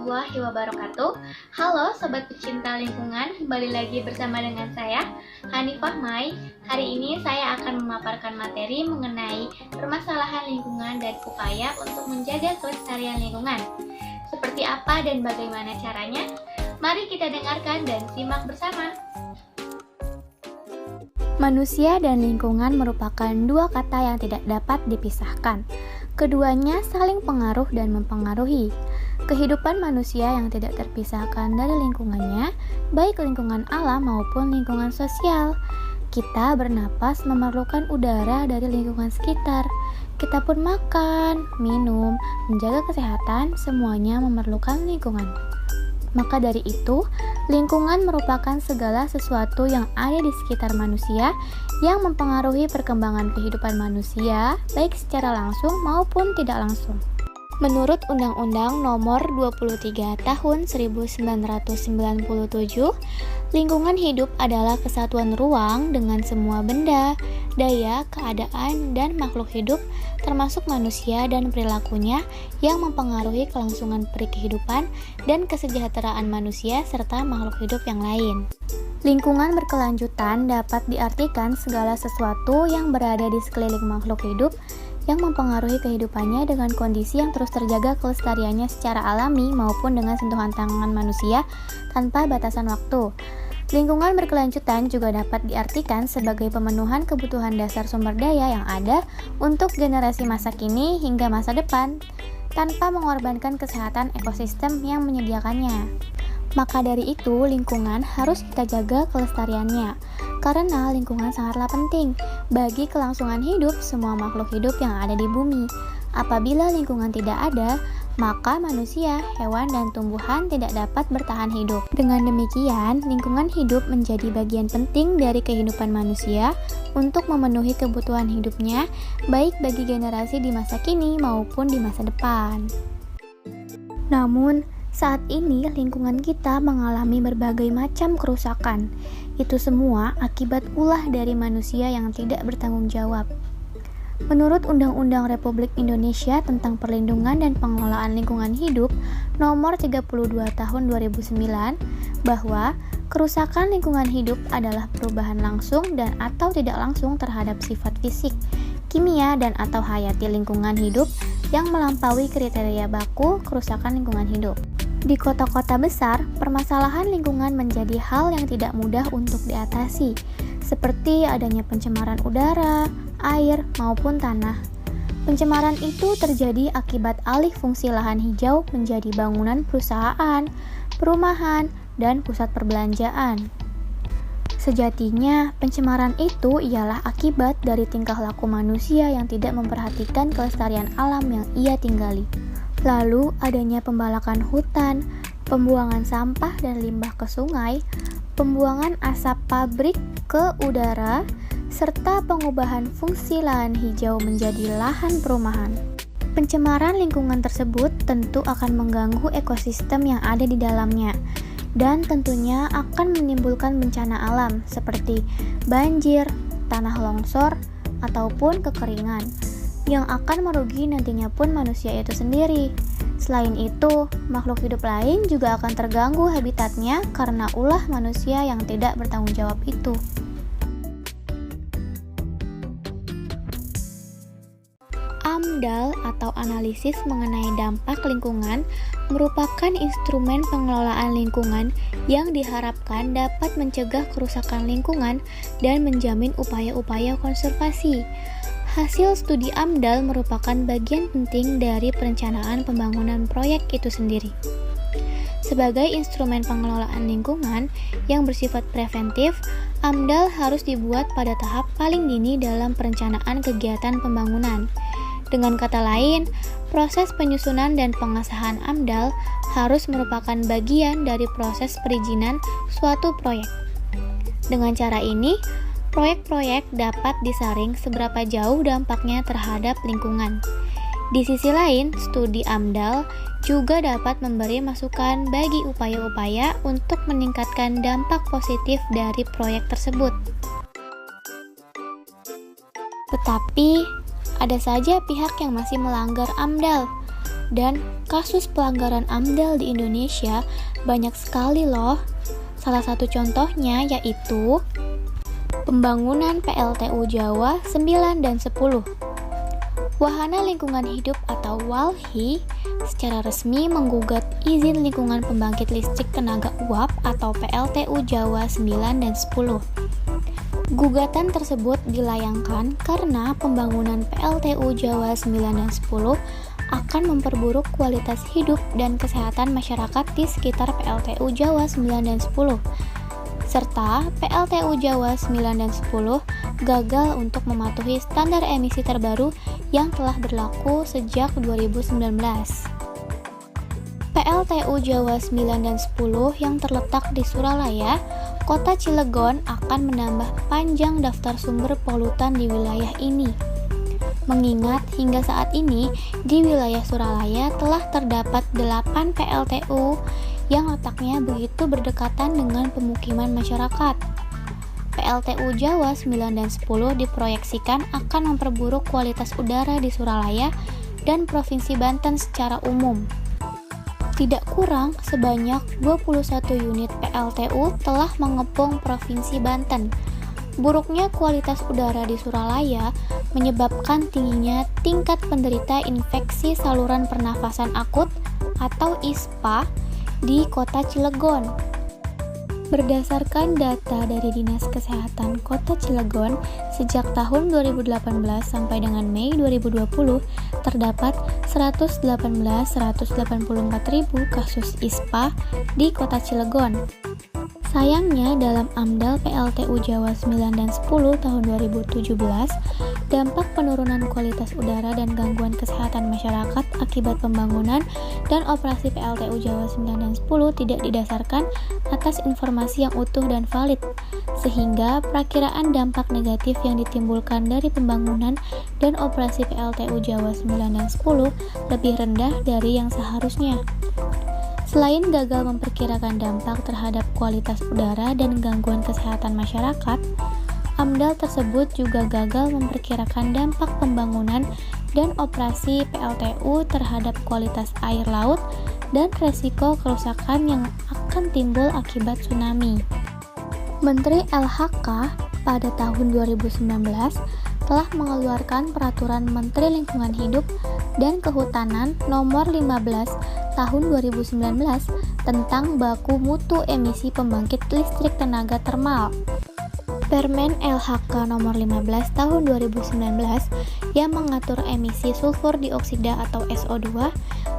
warahmatullahi wabarakatuh. Halo Sobat Pecinta Lingkungan, kembali lagi bersama dengan saya, Hanifah Mai. Hari ini saya akan memaparkan materi mengenai permasalahan lingkungan dan upaya untuk menjaga kelestarian lingkungan. Seperti apa dan bagaimana caranya? Mari kita dengarkan dan simak bersama. Manusia dan lingkungan merupakan dua kata yang tidak dapat dipisahkan. Keduanya saling pengaruh dan mempengaruhi. Kehidupan manusia yang tidak terpisahkan dari lingkungannya, baik lingkungan alam maupun lingkungan sosial. Kita bernapas memerlukan udara dari lingkungan sekitar. Kita pun makan, minum, menjaga kesehatan, semuanya memerlukan lingkungan. Maka dari itu, lingkungan merupakan segala sesuatu yang ada di sekitar manusia yang mempengaruhi perkembangan kehidupan manusia, baik secara langsung maupun tidak langsung. Menurut Undang-Undang Nomor 23 Tahun 1997, lingkungan hidup adalah kesatuan ruang dengan semua benda, daya, keadaan, dan makhluk hidup, termasuk manusia dan perilakunya yang mempengaruhi kelangsungan kehidupan dan kesejahteraan manusia serta makhluk hidup yang lain. Lingkungan berkelanjutan dapat diartikan segala sesuatu yang berada di sekeliling makhluk hidup yang mempengaruhi kehidupannya dengan kondisi yang terus terjaga kelestariannya secara alami maupun dengan sentuhan tangan manusia tanpa batasan waktu. Lingkungan berkelanjutan juga dapat diartikan sebagai pemenuhan kebutuhan dasar sumber daya yang ada untuk generasi masa kini hingga masa depan tanpa mengorbankan kesehatan ekosistem yang menyediakannya. Maka dari itu, lingkungan harus kita jaga kelestariannya, karena lingkungan sangatlah penting bagi kelangsungan hidup semua makhluk hidup yang ada di bumi. Apabila lingkungan tidak ada, maka manusia, hewan, dan tumbuhan tidak dapat bertahan hidup. Dengan demikian, lingkungan hidup menjadi bagian penting dari kehidupan manusia untuk memenuhi kebutuhan hidupnya, baik bagi generasi di masa kini maupun di masa depan. Namun, saat ini lingkungan kita mengalami berbagai macam kerusakan. Itu semua akibat ulah dari manusia yang tidak bertanggung jawab. Menurut Undang-Undang Republik Indonesia tentang Perlindungan dan Pengelolaan Lingkungan Hidup Nomor 32 Tahun 2009, bahwa kerusakan lingkungan hidup adalah perubahan langsung dan atau tidak langsung terhadap sifat fisik, kimia, dan atau hayati lingkungan hidup yang melampaui kriteria baku kerusakan lingkungan hidup. Di kota-kota besar, permasalahan lingkungan menjadi hal yang tidak mudah untuk diatasi, seperti adanya pencemaran udara, air, maupun tanah. Pencemaran itu terjadi akibat alih fungsi lahan hijau menjadi bangunan perusahaan, perumahan, dan pusat perbelanjaan. Sejatinya, pencemaran itu ialah akibat dari tingkah laku manusia yang tidak memperhatikan kelestarian alam yang ia tinggali. Lalu adanya pembalakan hutan, pembuangan sampah dan limbah ke sungai, pembuangan asap pabrik ke udara, serta pengubahan fungsi lahan hijau menjadi lahan perumahan. Pencemaran lingkungan tersebut tentu akan mengganggu ekosistem yang ada di dalamnya, dan tentunya akan menimbulkan bencana alam seperti banjir, tanah longsor, ataupun kekeringan, yang akan merugi nantinya pun manusia itu sendiri. Selain itu, makhluk hidup lain juga akan terganggu habitatnya karena ulah manusia yang tidak bertanggung jawab itu. AMDAL atau analisis mengenai dampak lingkungan merupakan instrumen pengelolaan lingkungan yang diharapkan dapat mencegah kerusakan lingkungan dan menjamin upaya-upaya konservasi. Hasil studi AMDAL merupakan bagian penting dari perencanaan pembangunan proyek itu sendiri. Sebagai instrumen pengelolaan lingkungan yang bersifat preventif, AMDAL harus dibuat pada tahap paling dini dalam perencanaan kegiatan pembangunan. Dengan kata lain, proses penyusunan dan pengesahan AMDAL harus merupakan bagian dari proses perizinan suatu proyek. Dengan cara ini, proyek-proyek dapat disaring seberapa jauh dampaknya terhadap lingkungan. Di sisi lain, studi AMDAL juga dapat memberi masukan bagi upaya-upaya untuk meningkatkan dampak positif dari proyek tersebut. Tetapi, ada saja pihak yang masih melanggar AMDAL. Dan kasus pelanggaran AMDAL di Indonesia banyak sekali loh. Salah satu contohnya yaitu pembangunan PLTU Jawa 9 dan 10. Wahana Lingkungan Hidup atau WALHI secara resmi menggugat izin lingkungan pembangkit listrik tenaga uap atau PLTU Jawa 9 dan 10. Gugatan tersebut dilayangkan karena pembangunan PLTU Jawa 9 dan 10 akan memperburuk kualitas hidup dan kesehatan masyarakat di sekitar PLTU Jawa 9 dan 10. Serta PLTU Jawa 9 dan 10 gagal untuk mematuhi standar emisi terbaru yang telah berlaku sejak 2019. PLTU Jawa 9 dan 10 yang terletak di Suralaya, Kota Cilegon akan menambah panjang daftar sumber polutan di wilayah ini. Mengingat hingga saat ini di wilayah Suralaya telah terdapat 8 PLTU yang letaknya begitu berdekatan dengan pemukiman masyarakat. PLTU Jawa 9 dan 10 diproyeksikan akan memperburuk kualitas udara di Suralaya dan Provinsi Banten secara umum. Tidak kurang sebanyak 21 unit PLTU telah mengepung Provinsi Banten. Buruknya kualitas udara di Suralaya menyebabkan tingginya tingkat penderita infeksi saluran pernafasan akut atau ISPA di Kota Cilegon. Berdasarkan data dari Dinas Kesehatan Kota Cilegon, sejak tahun 2018 sampai dengan Mei 2020, terdapat 184.000 kasus ISPA di Kota Cilegon. Sayangnya dalam AMDAL PLTU Jawa 9 dan 10 tahun 2017, dampak penurunan kualitas udara dan gangguan kesehatan masyarakat akibat pembangunan dan operasi PLTU Jawa 9 dan 10 tidak didasarkan atas informasi yang utuh dan valid, sehingga perakiraan dampak negatif yang ditimbulkan dari pembangunan dan operasi PLTU Jawa 9 dan 10 lebih rendah dari yang seharusnya. Selain gagal memperkirakan dampak terhadap kualitas udara dan gangguan kesehatan masyarakat, AMDAL tersebut juga gagal memperkirakan dampak pembangunan dan operasi PLTU terhadap kualitas air laut dan resiko kerusakan yang akan timbul akibat tsunami. Menteri LHK pada tahun 2019 telah mengeluarkan Peraturan Menteri Lingkungan Hidup dan Kehutanan Nomor 15 Tahun 2019 tentang baku mutu emisi pembangkit listrik tenaga termal. Permen LHK Nomor 15 Tahun 2019 yang mengatur emisi sulfur dioksida atau SO2,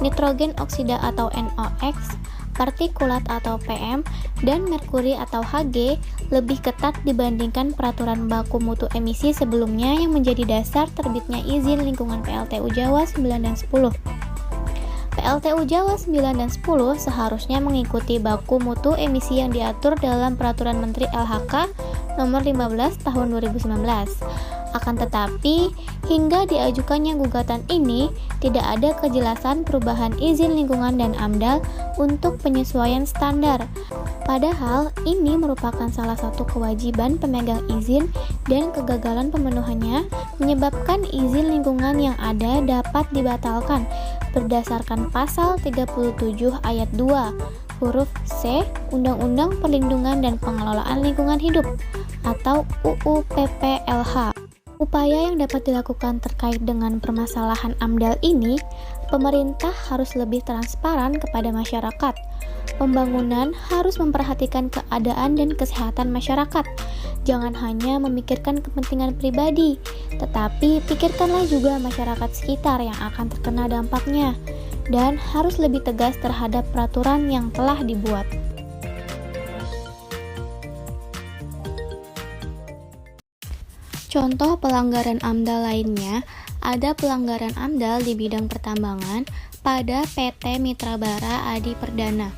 nitrogen oksida atau NOx, partikulat atau PM, dan merkuri atau Hg lebih ketat dibandingkan peraturan baku mutu emisi sebelumnya yang menjadi dasar terbitnya izin lingkungan PLTU Jawa 9 dan 10. PLTU Jawa 9 dan 10 seharusnya mengikuti baku mutu emisi yang diatur dalam Peraturan Menteri LHK Nomor 15 Tahun 2019. Akan tetapi, hingga diajukannya gugatan ini, tidak ada kejelasan perubahan izin lingkungan dan AMDAL untuk penyesuaian standar. Padahal, ini merupakan salah satu kewajiban pemegang izin dan kegagalan pemenuhannya menyebabkan izin lingkungan yang ada dapat dibatalkan berdasarkan pasal 37 ayat 2 huruf C Undang-Undang Perlindungan dan Pengelolaan Lingkungan Hidup atau UU PPLH. Upaya yang dapat dilakukan terkait dengan permasalahan AMDAL ini, pemerintah harus lebih transparan kepada masyarakat. Pembangunan harus memperhatikan keadaan dan kesehatan masyarakat. Jangan hanya memikirkan kepentingan pribadi, tetapi pikirkanlah juga masyarakat sekitar yang akan terkena dampaknya, dan harus lebih tegas terhadap peraturan yang telah dibuat. Contoh pelanggaran AMDAL lainnya, ada pelanggaran AMDAL di bidang pertambangan pada PT Mitra Bara Adi Perdana.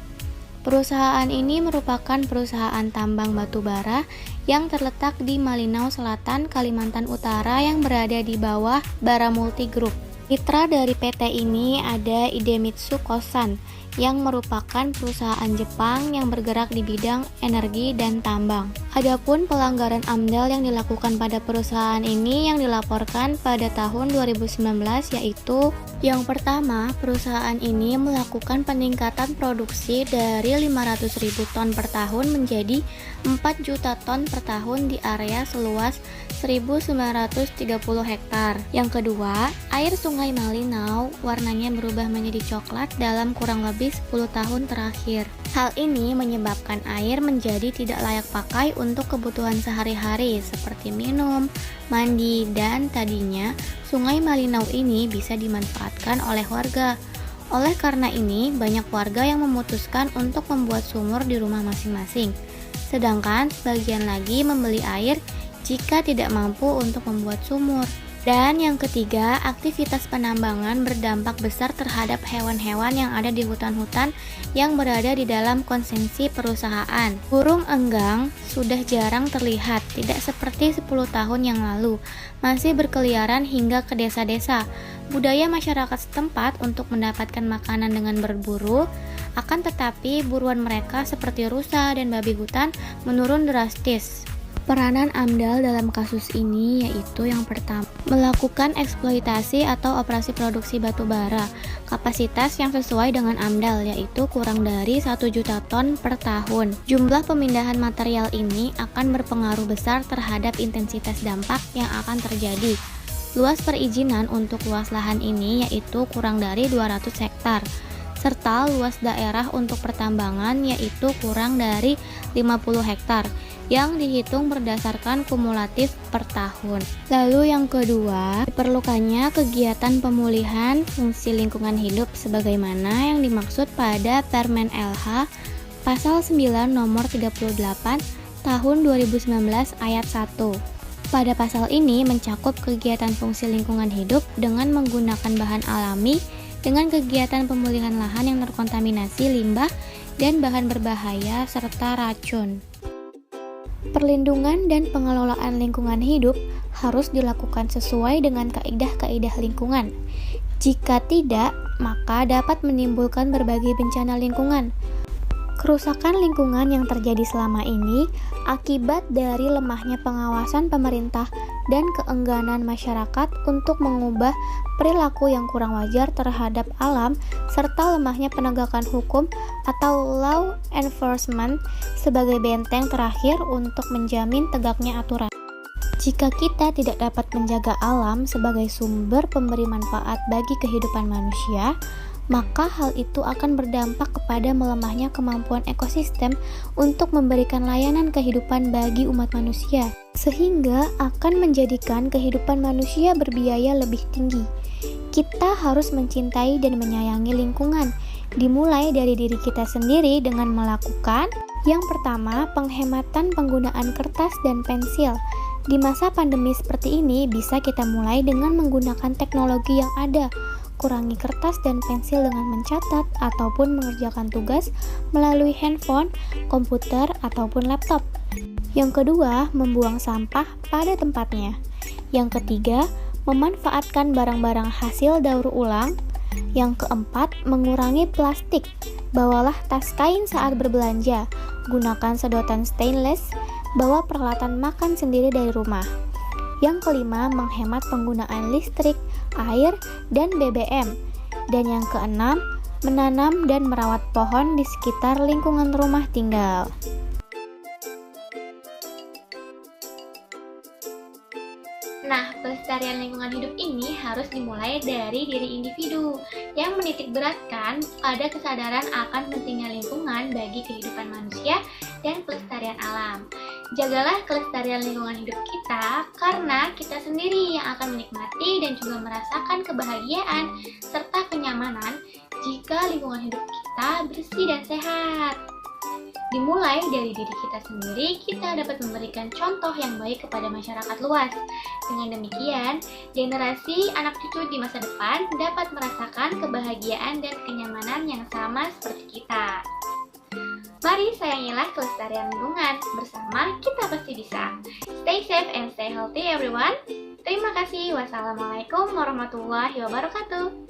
Perusahaan ini merupakan perusahaan tambang batu bara yang terletak di Malinau Selatan, Kalimantan Utara yang berada di bawah Bara Multi Group. Mitra dari PT ini ada Idemitsu Kosan yang merupakan perusahaan Jepang yang bergerak di bidang energi dan tambang. Adapun pelanggaran AMDAL yang dilakukan pada perusahaan ini yang dilaporkan pada tahun 2019 yaitu yang pertama, perusahaan ini melakukan peningkatan produksi dari 500.000 ton per tahun menjadi 4 juta ton per tahun di area seluas 1.930 hektar. Yang kedua, air Sungai Malinau warnanya berubah menjadi coklat dalam kurang lebih 10 tahun terakhir. Hal ini menyebabkan air menjadi tidak layak pakai untuk kebutuhan sehari-hari seperti minum, mandi, dan tadinya Sungai Malinau ini bisa dimanfaatkan oleh warga. Oleh karena ini, banyak warga yang memutuskan untuk membuat sumur di rumah masing-masing. Sedangkan sebagian lagi membeli air jika tidak mampu untuk membuat sumur. Dan yang ketiga, aktivitas penambangan berdampak besar terhadap hewan-hewan yang ada di hutan-hutan yang berada di dalam konsesi perusahaan. Burung enggang sudah jarang terlihat, tidak seperti 10 tahun yang lalu, masih berkeliaran hingga ke desa-desa. Budaya masyarakat setempat untuk mendapatkan makanan dengan berburu, akan tetapi buruan mereka seperti rusa dan babi hutan menurun drastis. Peranan AMDAL dalam kasus ini yaitu yang pertama, melakukan eksploitasi atau operasi produksi batu bara kapasitas yang sesuai dengan AMDAL yaitu kurang dari 1 juta ton per tahun. Jumlah pemindahan material ini akan berpengaruh besar terhadap intensitas dampak yang akan terjadi. Luas perizinan untuk luas lahan ini yaitu kurang dari 200 hektar. Serta luas daerah untuk pertambangan yaitu kurang dari 50 hektar yang dihitung berdasarkan kumulatif per tahun. Lalu yang kedua, diperlukannya kegiatan pemulihan fungsi lingkungan hidup sebagaimana yang dimaksud pada Permen LH Pasal 9 Nomor 38 Tahun 2019 Ayat 1. Pada pasal ini mencakup kegiatan fungsi lingkungan hidup dengan menggunakan bahan alami dengan kegiatan pemulihan lahan yang terkontaminasi limbah dan bahan berbahaya serta racun. Perlindungan dan pengelolaan lingkungan hidup harus dilakukan sesuai dengan kaidah-kaidah lingkungan. Jika tidak, maka dapat menimbulkan berbagai bencana lingkungan. Kerusakan lingkungan yang terjadi selama ini akibat dari lemahnya pengawasan pemerintah dan keengganan masyarakat untuk mengubah perilaku yang kurang wajar terhadap alam serta lemahnya penegakan hukum atau law enforcement sebagai benteng terakhir untuk menjamin tegaknya aturan. Jika kita tidak dapat menjaga alam sebagai sumber pemberi manfaat bagi kehidupan manusia, maka hal itu akan berdampak kepada melemahnya kemampuan ekosistem untuk memberikan layanan kehidupan bagi umat manusia, sehingga akan menjadikan kehidupan manusia berbiaya lebih tinggi. Kita harus mencintai dan menyayangi lingkungan, dimulai dari diri kita sendiri dengan melakukan yang pertama, penghematan penggunaan kertas dan pensil. Di masa pandemi seperti ini, bisa kita mulai dengan menggunakan teknologi yang ada. Kurangi kertas dan pensil dengan mencatat ataupun mengerjakan tugas melalui handphone, komputer, ataupun laptop. Yang kedua, membuang sampah pada tempatnya. Yang ketiga, memanfaatkan barang-barang hasil daur ulang. Yang keempat, mengurangi plastik. Bawalah tas kain saat berbelanja. Gunakan sedotan stainless. Bawa peralatan makan sendiri dari rumah. Yang kelima, menghemat penggunaan listrik, air, dan BBM. Dan yang keenam, menanam dan merawat pohon di sekitar lingkungan rumah tinggal. Nah, pelestarian lingkungan hidup ini harus dimulai dari diri individu yang menitik beratkan pada kesadaran akan pentingnya lingkungan bagi kehidupan manusia dan pelestarian alam. Jagalah kelestarian lingkungan hidup kita karena kita sendiri yang akan menikmati dan juga merasakan kebahagiaan serta kenyamanan jika lingkungan hidup kita bersih dan sehat. Dimulai dari diri kita sendiri, kita dapat memberikan contoh yang baik kepada masyarakat luas. Dengan demikian, generasi anak cucu di masa depan dapat merasakan kebahagiaan dan kenyamanan yang sama seperti kita. Mari sayangilah kelestarian lingkungan, bersama kita pasti bisa. Stay safe and stay healthy everyone. Terima kasih. Wassalamualaikum warahmatullahi wabarakatuh.